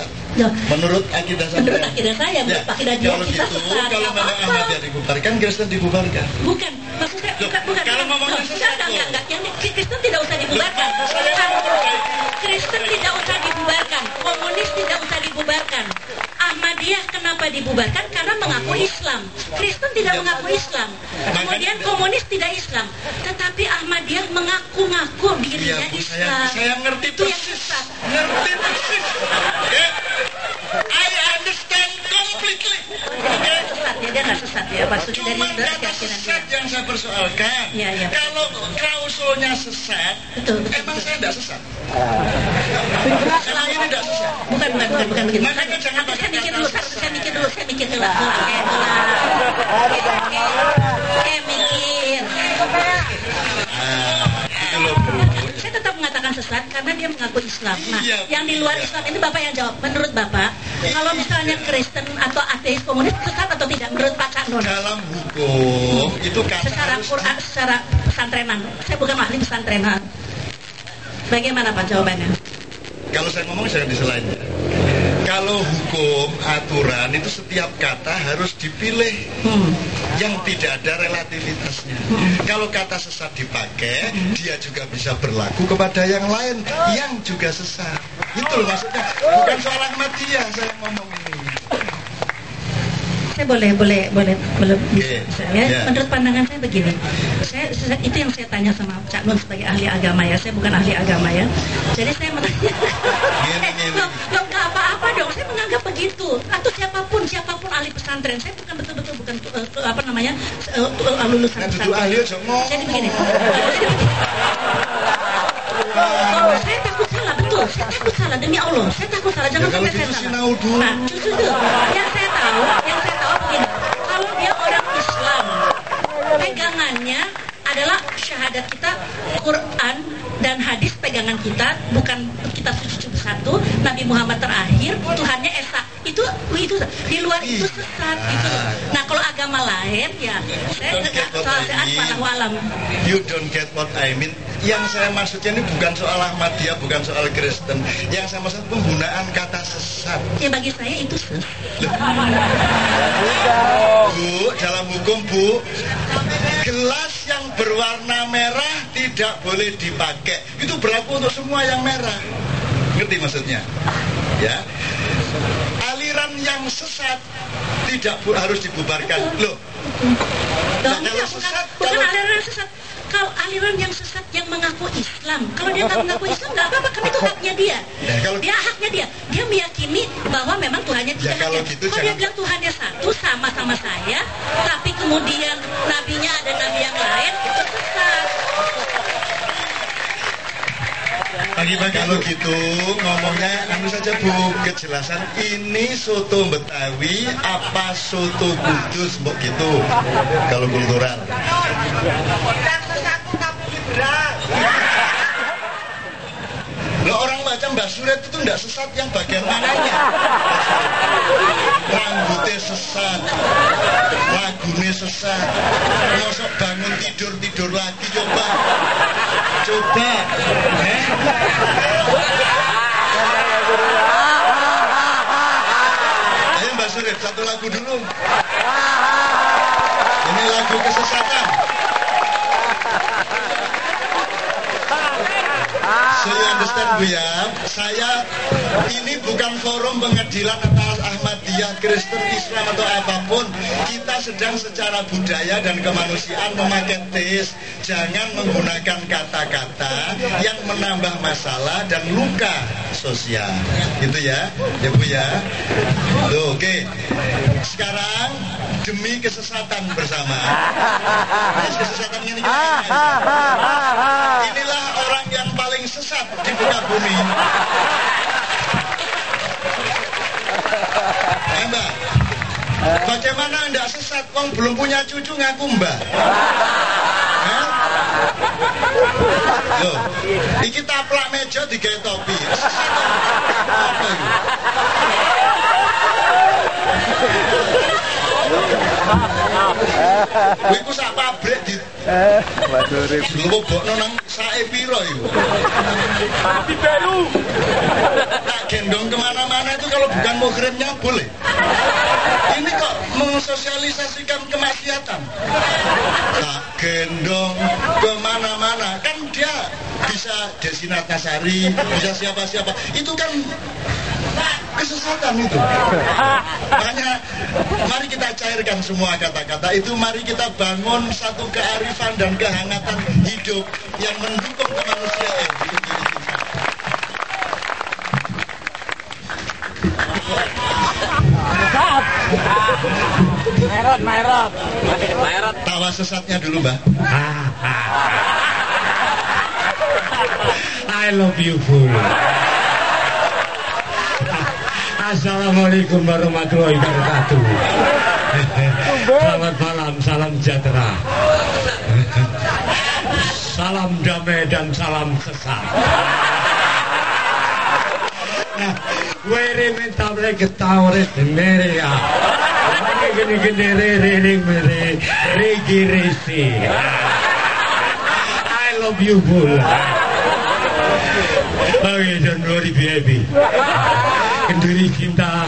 sesat. Ya. Menurut akidah saya. Menurut akidah saya, menurut akidah dia kalau kita gitu, sesat. kalau memang Ahmadiyah dibubarkan, Kristen dibubarkan. Bukan, maksud saya bukan. Kalau ngomongnya sesat, enggak. Yang Kristen tidak usah dibubarkan. Kristen tidak usah dibubarkan. Komunis tidak usah dibubarkan. Ahmadiyah kenapa dibubarkan? Karena mengaku Islam. Kristen tidak mengaku Islam. Kemudian komunis tidak Islam. Tetapi Ahmadiyah mengaku-ngaku dirinya Islam. Saya ngerti itu persis. yang sesat. Ngerti persis. Okay? I understand completely. Okay? Sesat ya, dia nggak sesat ya. Maksudnya Cuma dari kata keyakinan sesat dia. yang saya persoalkan. Ya. Kalau klausulnya sesat, Betul. emang saya tidak sesat. Emang ini tidak sesat. Bukan begitu. Makanya jangan pakai Saya mikir kata dulu. sesat. Saya mikir dulu. Kayak mikir. Itu loh, Bu. Saya tetap mengatakan sesat karena dia mengaku Islam. Nah, Iya, yang di luar Islam itu Bapak yang jawab. Menurut Bapak, kalau misalnya Kristen atau ateis komunis sesat atau tidak? Menurut Pak Cak Nun? Dalam hukum itu kata Secara harus Quran, secara pesantrenan. Saya bukan ahli pesantrenan. Bagaimana Pak jawabannya? kalau saya ngomong jangan diselain ya. Kalau hukum, aturan itu setiap kata harus dipilih yang tidak ada relativitasnya. Kalau kata sesat dipakai, dia juga bisa berlaku kepada yang lain yang juga sesat. Itu loh maksudnya. Bukan soal Ahmadiyah saya ngomong ini. Saya boleh bisa ya. Yeah. Menurut pandangan saya begini. Saya itu yang saya tanya sama Cak Nun sebagai ahli agama ya. Saya bukan ahli agama ya. Jadi saya menanya. Loh nggak apa-apa dong. Saya menganggap begitu. Atau siapapun ahli pesantren. Saya bukan betul-betul lulusan Nah, pesantren. duduk ahli aja ngomong. Jadi begini. Saya takut salah, betul. Saya takut salah demi Allah. Saya takut salah. Jangan kalau sampai gitu saya sinau salah. dulu. Nah, justru itu. Yang saya tahu begini. Kalau dia orang Islam, pegangannya adalah syahadat kita, Quran dan hadis pegangan kita, bukan kita suci satu, Nabi Muhammad terakhir, Tuhannya Esa. Itu di luar itu sesat itu. Nah, kalau agama lain ya saya enggak soal alam. You don't get what I mean. Yang saya maksudnya ini bukan soal Ahmadiyah, bukan soal Kristen. Yang saya maksud penggunaan kata sesat. Ya bagi saya itu sesat. Bu, dalam hukum Bu, gelas yang berwarna merah tidak boleh dipakai. Itu berlaku untuk semua yang merah. Ngerti maksudnya? Ya. Aliran yang sesat tidak harus dibubarkan. Loh. Nah, kalau sesat, bukan aliran yang sesat. Kalau aliran yang sesat yang mengaku Islam, kalau dia nggak mengaku Islam nggak apa-apa, kan itu haknya dia. Ya, Haknya dia meyakini bahwa memang Tuhannya tiga. Kalau gitu kalau dia bilang Tuhannya satu sama-sama saya, tapi kemudian nabinya ada nabi yang lain, itu sesat. Pagi-pagi kalau gitu ngomongnya anu saja Bu, kejelasan ini soto Betawi apa soto Kudus mbok gitu. Kalau kultural. Loh, orang macam Mbak Suret itu enggak sesat yang bagian mananya? Rambutnya sesat, lagunya sesat, mosok bangun tidur lagi coba. Ayo Mbak Suret, satu lagu dulu. Ini lagu kesesatan. Saya understand Bu ya. Ini bukan forum pengadilan atas Ahmadiyah, Kristen, Islam atau apapun. Kita sedang secara budaya dan kemanusiaan memakai teis. Jangan menggunakan kata-kata yang menambah masalah dan luka sosial. Gitu ya, ya Bu ya. Loh, oke. Sekarang demi kesesatan bersama. Kesesatan ini inilah orang yang paling sesat di muka bumi. Mbak, bagaimana Anda sesat? Wong belum punya cucu ngaku Mbak. Loh, iki taplak meja digawe topi. Sesat apa itu? Kowe ku sak pabrik di nglebokno nang sae pira iku? Tapi baru. Tak gendong kemana-mana itu kalau bukan muhrimnya boleh. Ini kok mensosialisasikan kemaksiatan. Tak gendong kemana-mana, kan dia bisa Desi Natnasari, bisa siapa-siapa. Itu kan kesesatan itu. Makanya mari kita cairkan semua kata-kata itu. Mari kita bangun satu kearifan dan kehangatan hidup yang mendukung kemanusiaan hidup ini. Merot. Tawa sesatnya dulu, Mbak. I love you full. Assalamualaikum warahmatullahi wabarakatuh. Selamat malam, salam sejahtera. Salam damai dan salam sesat. Nah, were minta mereka tawret mere ya. Gini re regi resi. I love you full. Okay, don't worry baby. Kenduri cinta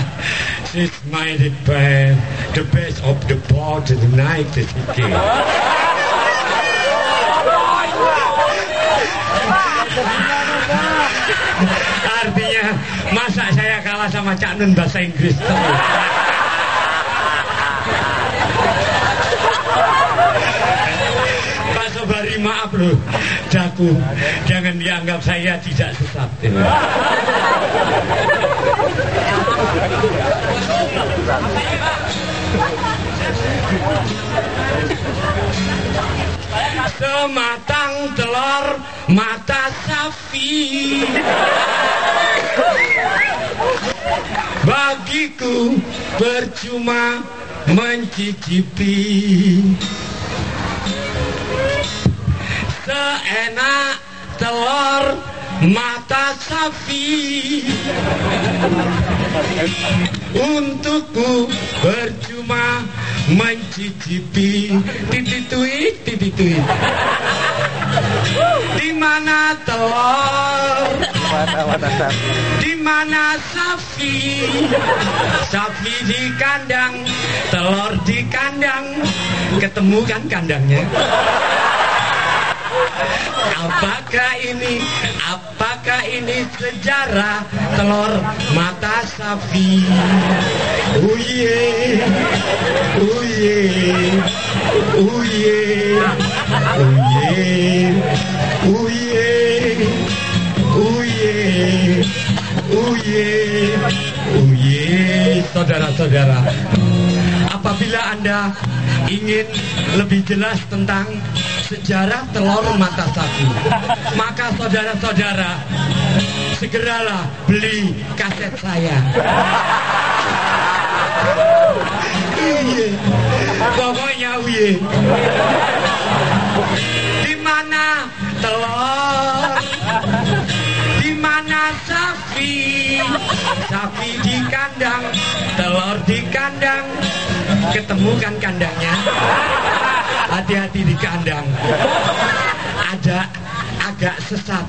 is my the best of the part of the night that you came. Artinya masa saya kalah sama Cak Nun bahasa Inggris terus. Pak Sobari maaf loh, Daku, jangan dianggap saya tidak sesat. Sematang telur mata sapi bagiku percuma mencicipi seenak telur mata sapi. Untukku percuma mencicipi tititui. Di mana telur? Di mana sapi? Sapi di kandang, telur di kandang. Ketemu kan kandangnya? Apakah ini sejarah telur mata sapi? Uye, uye, uye, uye, uye, uye, uye, uye. Saudara-saudara, apabila Anda ingin lebih jelas tentang sejarah telur mata sapi, maka saudara-saudara segeralah beli kaset saya. Iye, pokoknya uye. Di mana telur? Di mana sapi? Sapi di kandang, telur di kandang. Ketemu kan kandangnya? Hati-hati di kandang. Ada agak sesat.